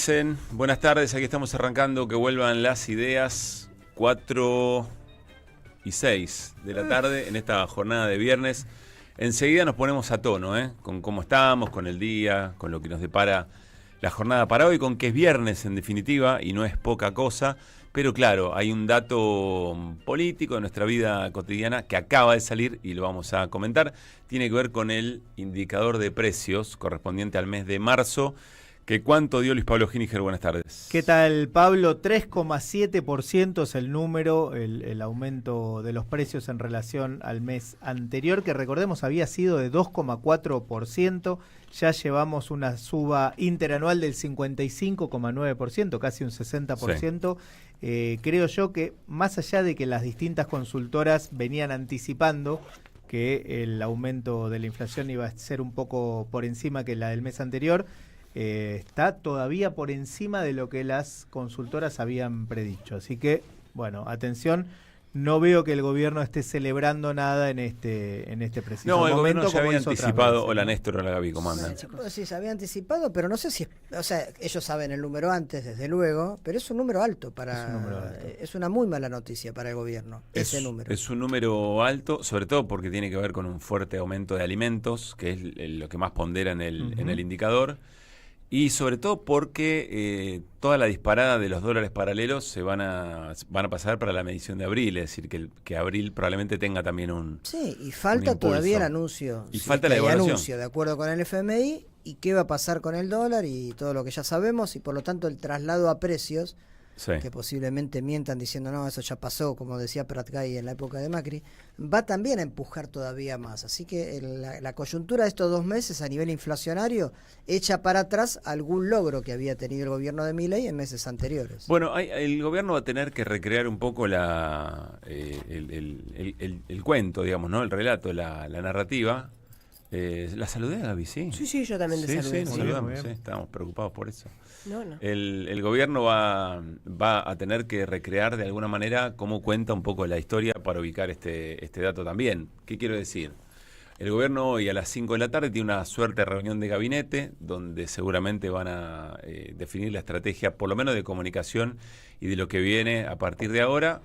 dicen? Buenas tardes, aquí estamos arrancando, que vuelvan las ideas, 4:06 de la tarde en esta jornada de viernes. Enseguida nos ponemos a tono, con cómo estamos, con el día, con lo que nos depara la jornada para hoy, con que es viernes en definitiva y no es poca cosa, pero claro, hay un dato político de nuestra vida cotidiana que acaba de salir y lo vamos a comentar. Tiene que ver con el indicador de precios correspondiente al mes de marzo. ¿Cuánto dio Luis Pablo Gininger? Buenas tardes. ¿Qué tal, Pablo? 3,7% es el número, el aumento de los precios en relación al mes anterior, que recordemos había sido de 2,4%. Ya llevamos una suba interanual del 55,9%, casi un 60%. Sí. Creo yo que más allá de que las distintas consultoras venían anticipando que el aumento de la inflación iba a ser un poco por encima que la del mes anterior, está todavía por encima de lo que las consultoras habían predicho. Así que, bueno, atención, no veo que el gobierno esté celebrando nada en este preciso momento. No, el gobierno ya había anticipado. Hola Néstor, hola Gaby, ¿cómo andan? Sí, se había anticipado, pero no sé si, o sea, ellos saben el número antes, desde luego, pero es un número alto es una muy mala noticia para el gobierno, ese número. Es un número alto, sobre todo porque tiene que ver con un fuerte aumento de alimentos, que es lo que más pondera en el indicador. Y sobre todo porque toda la disparada de los dólares paralelos se van a pasar para la medición de abril, es decir, que abril probablemente tenga también un Sí, y falta todavía el anuncio. Y falta la evaluación. Anuncio, de acuerdo con el FMI, y qué va a pasar con el dólar y todo lo que ya sabemos, y por lo tanto el traslado a precios, sí, que posiblemente mientan diciendo no, eso ya pasó, como decía Pratgay en la época de Macri, va también a empujar todavía más. Así que la coyuntura de estos 2 meses a nivel inflacionario echa para atrás algún logro que había tenido el gobierno de Milei en meses anteriores. Bueno, el gobierno va a tener que recrear un poco el cuento, digamos, ¿no? El relato, la narrativa. ¿La saludé, Gaby? Sí. Sí, yo también te saludé. Sí, saludamos, estábamos preocupados por eso. No. El gobierno va a tener que recrear de alguna manera cómo cuenta un poco la historia para ubicar este dato también. ¿Qué quiero decir? El gobierno hoy a las 5 de la tarde tiene una suerte de reunión de gabinete donde seguramente van a definir la estrategia, por lo menos de comunicación y de lo que viene a partir de ahora.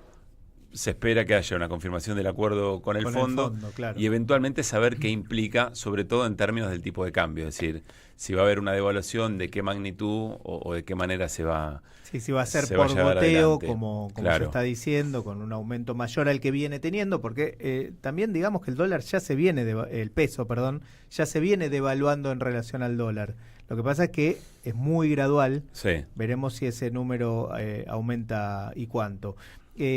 Se espera que haya una confirmación del acuerdo con el fondo, claro, y eventualmente saber qué implica, sobre todo en términos del tipo de cambio, es decir, si va a haber una devaluación, de qué magnitud o de qué manera se va. Sí, si va a ser por goteo, como claro, se está diciendo, con un aumento mayor al que viene teniendo, porque también digamos que el dólar ya se viene, el peso, ya se viene devaluando en relación al dólar. Lo que pasa es que es muy gradual. Sí. Veremos si ese número aumenta y cuánto.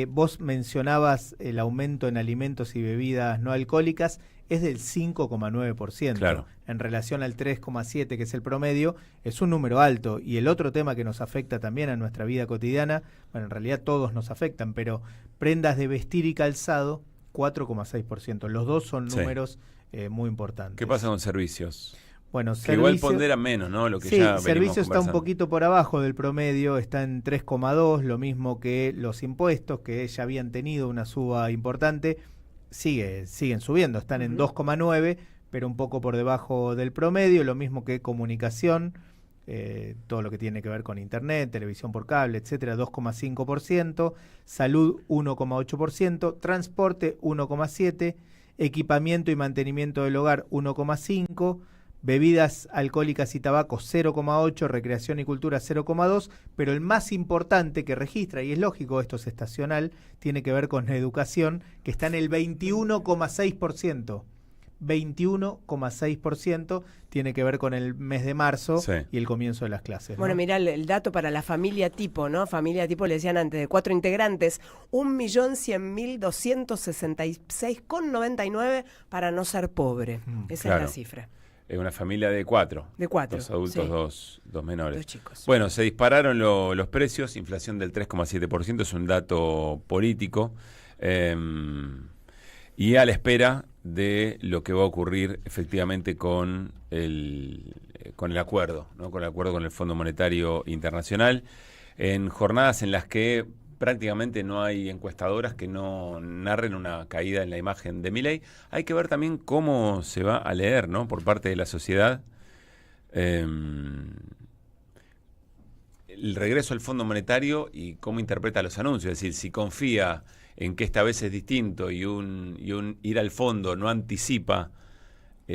Vos mencionabas el aumento en alimentos y bebidas no alcohólicas, es del 5,9%. Claro. En relación al 3,7% que es el promedio, es un número alto. Y el otro tema que nos afecta también a nuestra vida cotidiana, bueno, en realidad todos nos afectan, pero prendas de vestir y calzado, 4,6%. Los dos son números muy importantes. ¿Qué pasa con servicios? Bueno, que igual pondera menos, ¿no? Lo que sí, ya servicio está un poquito por abajo del promedio, está en 3,2, lo mismo que los impuestos, que ya habían tenido una suba importante, siguen subiendo, están en 2,9, pero un poco por debajo del promedio, lo mismo que comunicación, todo lo que tiene que ver con internet, televisión por cable, etcétera, 2,5%, salud 1,8%, transporte 1,7%, equipamiento y mantenimiento del hogar 1,5%, bebidas alcohólicas y tabaco 0,8, recreación y cultura 0,2, pero el más importante que registra, y es lógico, esto es estacional, tiene que ver con la educación, que está en el 21,6%. 21,6% tiene que ver con el mes de marzo, sí, y el comienzo de las clases. Bueno, mirá el dato para la familia tipo, ¿no? Familia tipo, le decían antes, de 4 integrantes, 1.100.266,99 para no ser pobre. Esa es la cifra. Es una familia de 4. De 4. 2 adultos, sí, dos menores. 2 chicos. Bueno, se dispararon los precios, inflación del 3,7%, es un dato político. Y a la espera de lo que va a ocurrir efectivamente con el acuerdo, ¿no? Con el acuerdo con el Fondo Monetario Internacional, en jornadas en las que prácticamente no hay encuestadoras que no narren una caída en la imagen de Milei. Hay que ver también cómo se va a leer, ¿no? Por parte de la sociedad el regreso al Fondo Monetario y cómo interpreta los anuncios. Es decir, si confía en que esta vez es distinto y un ir al fondo no anticipa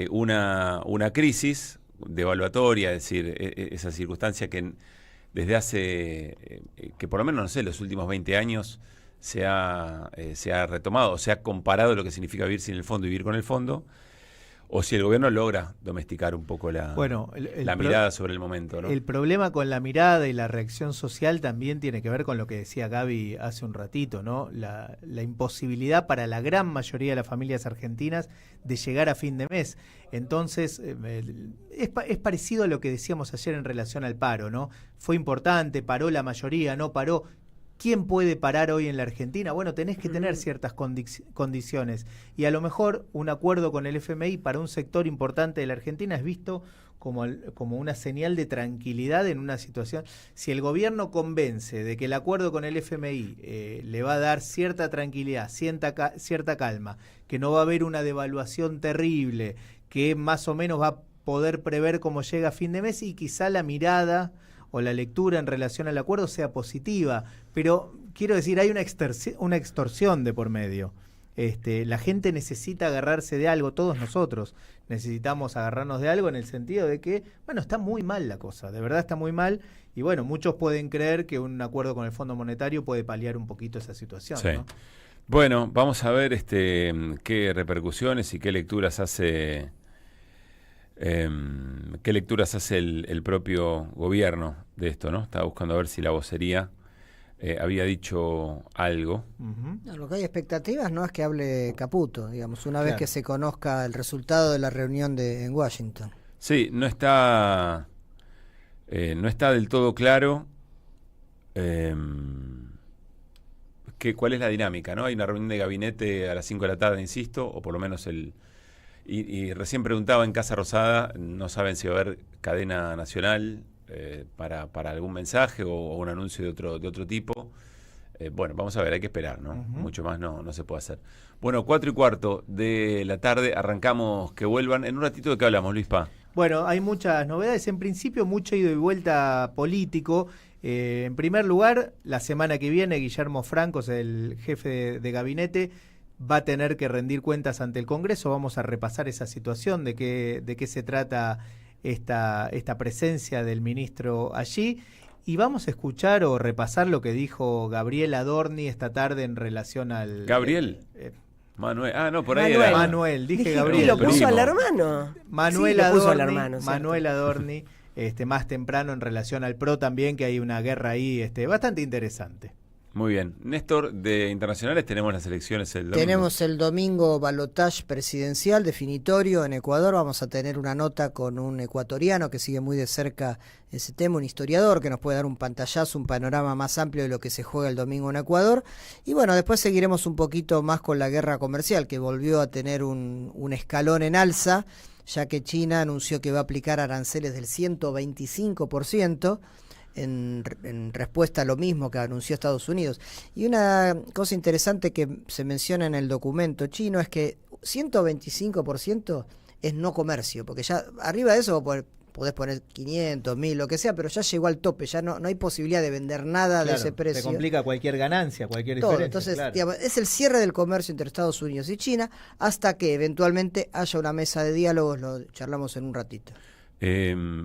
una crisis devaluatoria, es decir, esa circunstancia que desde hace, que por lo menos, no sé, los últimos 20 años se ha retomado, se ha comparado lo que significa vivir sin el fondo y vivir con el fondo, o si el gobierno logra domesticar un poco la mirada sobre el momento, ¿no? El problema con la mirada y la reacción social también tiene que ver con lo que decía Gaby hace un ratito, ¿no? La imposibilidad para la gran mayoría de las familias argentinas de llegar a fin de mes. Entonces, es parecido a lo que decíamos ayer en relación al paro, ¿no? Fue importante, paró la mayoría, no paró. ¿Quién puede parar hoy en la Argentina? Bueno, tenés que tener ciertas condiciones. Y a lo mejor un acuerdo con el FMI para un sector importante de la Argentina es visto como una señal de tranquilidad en una situación. Si el gobierno convence de que el acuerdo con el FMI le va a dar cierta tranquilidad, cierta calma, que no va a haber una devaluación terrible, que más o menos va a poder prever cómo llega a fin de mes y quizá la mirada o la lectura en relación al acuerdo sea positiva, pero quiero decir, hay una extorsión de por medio. La gente necesita agarrarse de algo, todos nosotros necesitamos agarrarnos de algo en el sentido de que, bueno, está muy mal la cosa, de verdad está muy mal, y bueno, muchos pueden creer que un acuerdo con el Fondo Monetario puede paliar un poquito esa situación, sí, ¿no? Bueno, vamos a ver qué repercusiones y qué lecturas hace el propio gobierno de esto, ¿no? Estaba buscando a ver si la vocería había dicho algo. No, lo que hay expectativas no es que hable Caputo, digamos, una vez que se conozca el resultado de la reunión en Washington. Sí, no está del todo claro cuál es la dinámica, ¿no? Hay una reunión de gabinete a las 5 de la tarde, insisto, o por lo menos y recién preguntaba en Casa Rosada, no saben si va a haber cadena nacional para algún mensaje o un anuncio de otro tipo. Bueno, vamos a ver, hay que esperar, ¿no? Mucho más no se puede hacer. Bueno, 4:15 de la tarde, arrancamos que vuelvan. En un ratito, ¿de qué hablamos, Luis Pá? Bueno, hay muchas novedades. En principio, mucho ida y vuelta político. En primer lugar, la semana que viene, Guillermo Francos, el jefe de gabinete, va a tener que rendir cuentas ante el Congreso. Vamos a repasar esa situación, de qué se trata esta presencia del ministro allí. Y vamos a escuchar o repasar lo que dijo Gabriel Adorni esta tarde en relación al... ¿Gabriel? Manuel. Ah, no, por ahí Manuel, era. Manuel, dije Gabriel. Y lo puso primo. al hermano. Manuel Sí, lo puso Adorni, al hermano, Manuel Adorni, más temprano en relación al PRO también, que hay una guerra ahí bastante interesante. Muy bien. Néstor, de internacionales tenemos las elecciones el domingo. Tenemos el domingo balotaje presidencial definitorio en Ecuador. Vamos a tener una nota con un ecuatoriano que sigue muy de cerca ese tema, un historiador que nos puede dar un pantallazo, un panorama más amplio de lo que se juega el domingo en Ecuador. Y bueno, después seguiremos un poquito más con la guerra comercial, que volvió a tener un escalón en alza, ya que China anunció que va a aplicar aranceles del 125%. En respuesta a lo mismo que anunció Estados Unidos. Y una cosa interesante que se menciona en el documento chino es que 125% es no comercio, porque ya arriba de eso podés poner 500, 1000, lo que sea, pero ya llegó al tope, ya no hay posibilidad de vender nada de ese precio. Se complica cualquier ganancia, cualquier todo. diferencia. Entonces, claro, digamos, es el cierre del comercio entre Estados Unidos y China hasta que eventualmente haya una mesa de diálogos, lo charlamos en un ratito.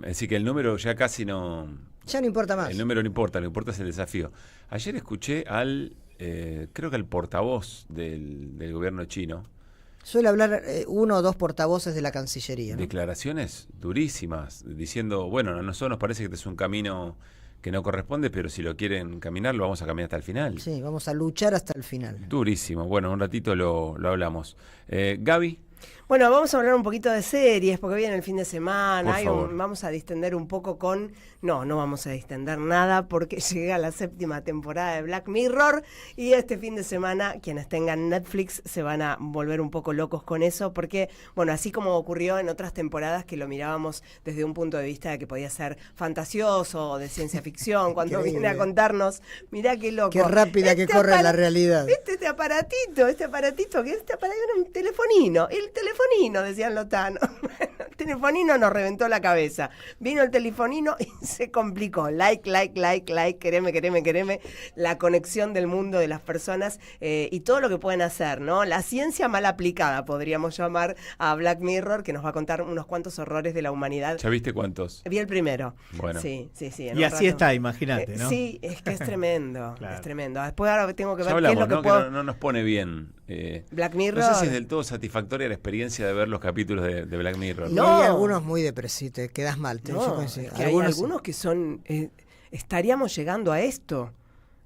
Así que el número ya casi no... Ya no importa más. El número no importa, lo que importa es el desafío. Ayer escuché creo que al portavoz del gobierno chino. Suele hablar uno o dos portavoces de la Cancillería, ¿no? Declaraciones durísimas, diciendo, bueno, a nosotros nos parece que este es un camino que no corresponde, pero si lo quieren caminar, lo vamos a caminar hasta el final. Sí, vamos a luchar hasta el final. Durísimo. Bueno, un ratito lo hablamos. Gaby. Bueno, vamos a hablar un poquito de series, porque viene el fin de semana. Por favor. Vamos a distender un poco con... No vamos a distender nada, porque llega la 7ª temporada de Black Mirror, y este fin de semana, quienes tengan Netflix se van a volver un poco locos con eso, porque, bueno, así como ocurrió en otras temporadas que lo mirábamos desde un punto de vista de que podía ser fantasioso o de ciencia ficción, cuando viene a contarnos, mirá qué loco. Qué rápida que corre la realidad. Este aparatito, que era un telefonino, el telefonino, decían los tanos. telefonino nos reventó la cabeza. Vino el telefonino y se complicó. Like, quereme. La conexión del mundo de las personas y todo lo que pueden hacer, ¿no? La ciencia mal aplicada, podríamos llamar a Black Mirror, que nos va a contar unos cuantos horrores de la humanidad. ¿Ya viste cuántos? Vi el primero. Bueno. Sí. Y así está, imagínate, ¿no? Sí, es que es tremendo. Claro. Es tremendo. Después ahora tengo que ver Ya hablamos, qué es lo ¿no? que puedo... Que no nos pone bien. Black Mirror. No sé si es del todo satisfactoria la experiencia de ver los capítulos de Black Mirror. No, hay algunos muy depresivos, te quedas mal. No, es que hay algunos que son... estaríamos llegando a esto.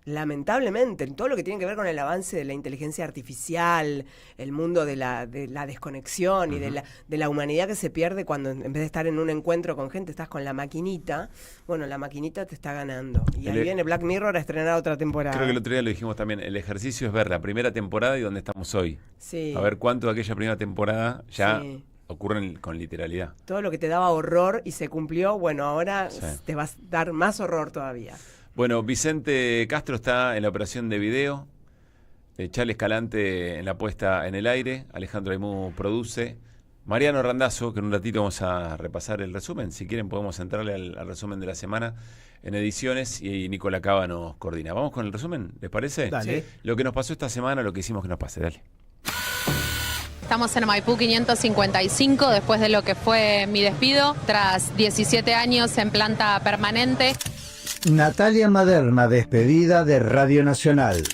Lamentablemente, en todo lo que tiene que ver con el avance de la inteligencia artificial, el mundo de la desconexión y de la humanidad que se pierde cuando en vez de estar en un encuentro con gente, estás con la maquinita. Bueno, la maquinita te está ganando. Y ahí viene Black Mirror a estrenar otra temporada. Creo que el otro día lo dijimos también. El ejercicio es ver la primera temporada y dónde estamos hoy. Sí. A ver cuánto de aquella primera temporada ya ocurre con literalidad. Todo lo que te daba horror y se cumplió, bueno, ahora te va a dar más horror todavía. Bueno, Vicente Castro está en la operación de video, Charles Escalante en la puesta en el aire, Alejandro Aimú produce, Mariano Randazzo, que en un ratito vamos a repasar el resumen, si quieren podemos entrarle al resumen de la semana en ediciones y Nicola Cava nos coordina. ¿Vamos con el resumen? ¿Les parece? Dale. Lo que nos pasó esta semana, lo que hicimos que nos pase, dale. Estamos en Maipú 555 después de lo que fue mi despido, tras 17 años en planta permanente. Natalia Maderna, despedida de Radio Nacional.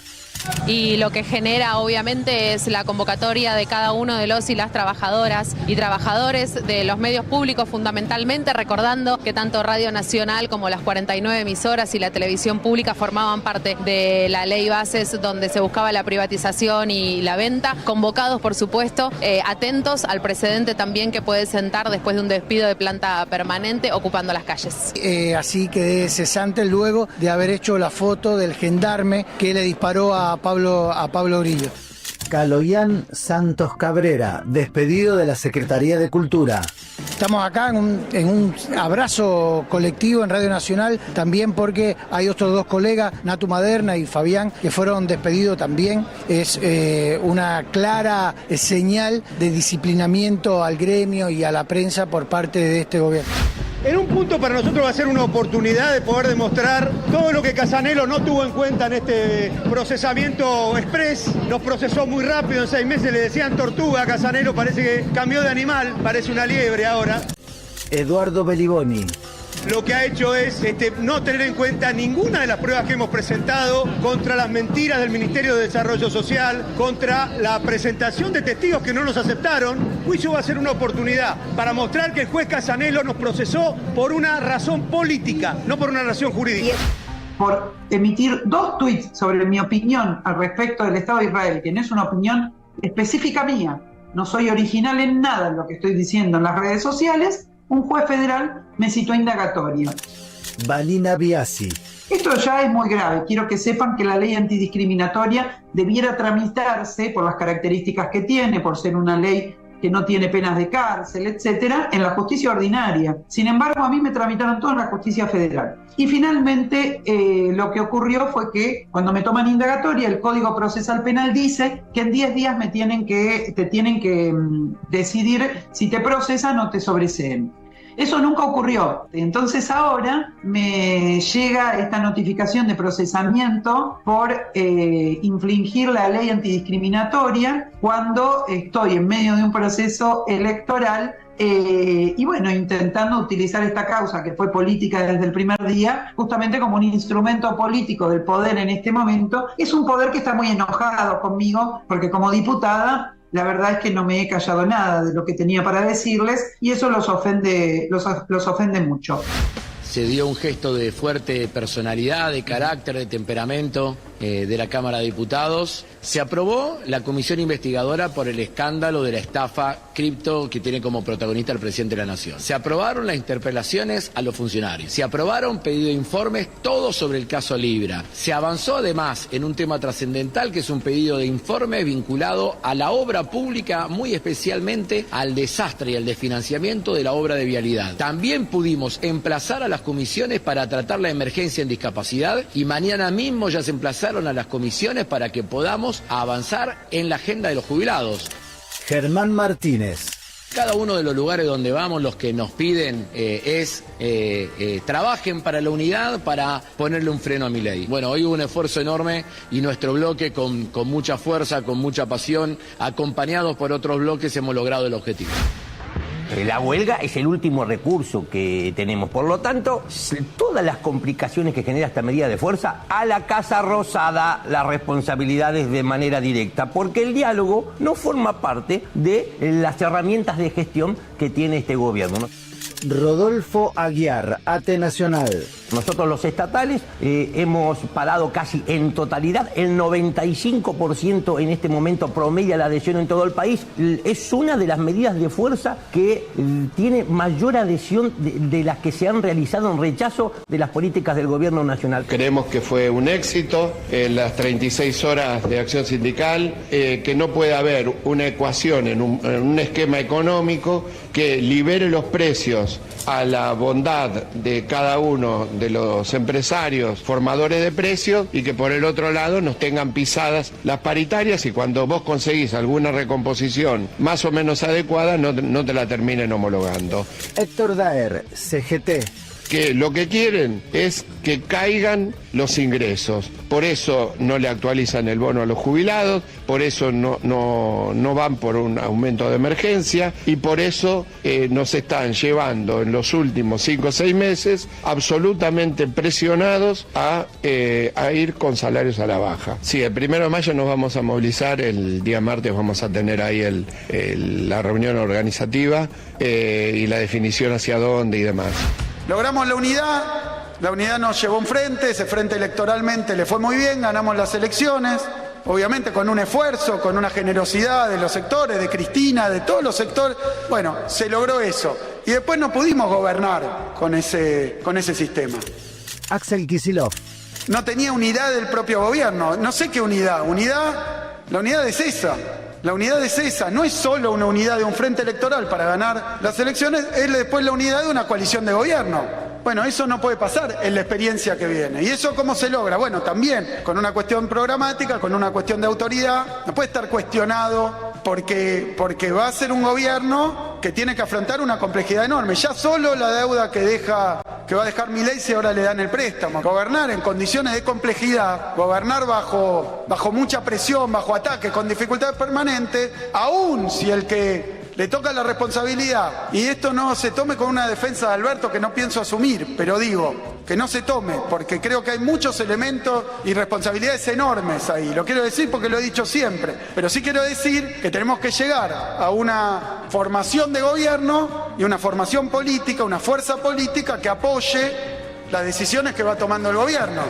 Y lo que genera obviamente es la convocatoria de cada uno de los y las trabajadoras y trabajadores de los medios públicos, fundamentalmente recordando que tanto Radio Nacional como las 49 emisoras y la televisión pública formaban parte de la ley Bases, donde se buscaba la privatización y la venta, convocados por supuesto, atentos al precedente también que puede sentar después de un despido de planta permanente ocupando las calles. Así quedé cesante luego de haber hecho la foto del gendarme que le disparó a Pablo Grillo. Caloyan Santos Cabrera, despedido de la Secretaría de Cultura. Estamos acá en un abrazo colectivo en Radio Nacional, también porque hay otros dos colegas, Natu Maderna y Fabián, que fueron despedidos también. Es una clara señal de disciplinamiento al gremio y a la prensa por parte de este gobierno. En un punto para nosotros va a ser una oportunidad de poder demostrar todo lo que Casanelo no tuvo en cuenta en este procesamiento express. Nos procesó muy rápido, en 6 meses le decían tortuga a Casanelo, parece que cambió de animal, parece una liebre ahora. Eduardo Beliboni. Lo que ha hecho es no tener en cuenta ninguna de las pruebas que hemos presentado contra las mentiras del Ministerio de Desarrollo Social, contra la presentación de testigos que no nos aceptaron. El juicio va a ser una oportunidad para mostrar que el juez Casanelo nos procesó por una razón política, no por una razón jurídica. Por emitir 2 tuits sobre mi opinión al respecto del Estado de Israel, que no es una opinión específica mía, no soy original en nada en lo que estoy diciendo en las redes sociales, un juez federal me citó a indagatoria. Vanina Biasi. Esto ya es muy grave. Quiero que sepan que la ley antidiscriminatoria debiera tramitarse por las características que tiene, por ser una ley que no tiene penas de cárcel, etcétera, en la justicia ordinaria. Sin embargo, a mí me tramitaron todo en la justicia federal. Y finalmente lo que ocurrió fue que cuando me toman indagatoria, el Código Procesal Penal dice que en 10 días te tienen que decidir si te procesan o te sobreseen. Eso nunca ocurrió. Entonces ahora me llega esta notificación de procesamiento por infringir la ley antidiscriminatoria cuando estoy en medio de un proceso electoral y bueno, intentando utilizar esta causa que fue política desde el primer día, justamente como un instrumento político del poder en este momento. Es un poder que está muy enojado conmigo porque como diputada la verdad es que no me he callado nada de lo que tenía para decirles y eso los ofende mucho. Se dio un gesto de fuerte personalidad, de carácter, de temperamento de la Cámara de Diputados. Se aprobó la comisión investigadora por el escándalo de la estafa cripto que tiene como protagonista el presidente de la Nación. Se aprobaron las interpelaciones a los funcionarios. Se aprobaron pedido de informes, todos sobre el caso Libra. Se avanzó además en un tema trascendental que es un pedido de informes vinculado a la obra pública, muy especialmente al desastre y al desfinanciamiento de la obra de vialidad. También pudimos emplazar a las comisiones para tratar la emergencia en discapacidad y mañana mismo ya se emplazaron a las comisiones para que podamos avanzar en la agenda de los jubilados. Germán Martínez. Cada uno de los lugares donde vamos, los que nos piden trabajen para la unidad, para ponerle un freno a Milei. Bueno, hoy hubo un esfuerzo enorme y nuestro bloque con mucha fuerza, con mucha pasión, acompañados por otros bloques, hemos logrado el objetivo. La huelga es el último recurso que tenemos. Por lo tanto, todas las complicaciones que genera esta medida de fuerza, a la Casa Rosada las responsabilidades de manera directa, porque el diálogo no forma parte de las herramientas de gestión que tiene este gobierno, ¿no? Rodolfo Aguiar, AT Nacional. Nosotros los estatales hemos parado casi en totalidad, el 95% en este momento promedia la adhesión en todo el país. Es una de las medidas de fuerza que tiene mayor adhesión de las que se han realizado en rechazo de las políticas del gobierno nacional. Creemos que fue un éxito en las 36 horas de acción sindical, que no puede haber una ecuación en un esquema económico que libere los precios a la bondad de cada uno de los empresarios formadores de precios y que por el otro lado nos tengan pisadas las paritarias y cuando vos conseguís alguna recomposición más o menos adecuada no te la terminen homologando. Héctor Daer, CGT. Que lo que quieren es que caigan los ingresos. Por eso no le actualizan el bono a los jubilados, por eso no van por un aumento de emergencia y por eso nos están llevando en los últimos 5 o 6 meses absolutamente presionados a ir con salarios a la baja. Sí, el 1 de mayo nos vamos a movilizar, el día martes vamos a tener ahí la reunión organizativa y la definición hacia dónde y demás. Logramos la unidad nos llevó a un frente, ese frente electoralmente le fue muy bien, ganamos las elecciones, obviamente con un esfuerzo, con una generosidad de los sectores, de Cristina, de todos los sectores, bueno, se logró eso. Y después no pudimos gobernar con ese sistema. Axel Kicillof. No tenía unidad del propio gobierno, no sé qué unidad, la unidad es esa. La unidad es esa, no es solo una unidad de un frente electoral para ganar las elecciones, es después la unidad de una coalición de gobierno. Bueno, eso no puede pasar en la experiencia que viene. ¿Y eso cómo se logra? Bueno, también con una cuestión programática, con una cuestión de autoridad. No puede estar cuestionado porque va a ser un gobierno que tiene que afrontar una complejidad enorme. Ya solo la deuda que va a dejar Milei si ahora le dan el préstamo. Gobernar en condiciones de complejidad, gobernar bajo mucha presión, bajo ataque, con dificultades permanentes, aún si el que le toca la responsabilidad, y esto no se tome con una defensa de Alberto que no pienso asumir, pero digo, que no se tome, porque creo que hay muchos elementos y responsabilidades enormes ahí. Lo quiero decir porque lo he dicho siempre, pero sí quiero decir que tenemos que llegar a una formación de gobierno y una formación política, una fuerza política que apoye las decisiones que va tomando el gobierno.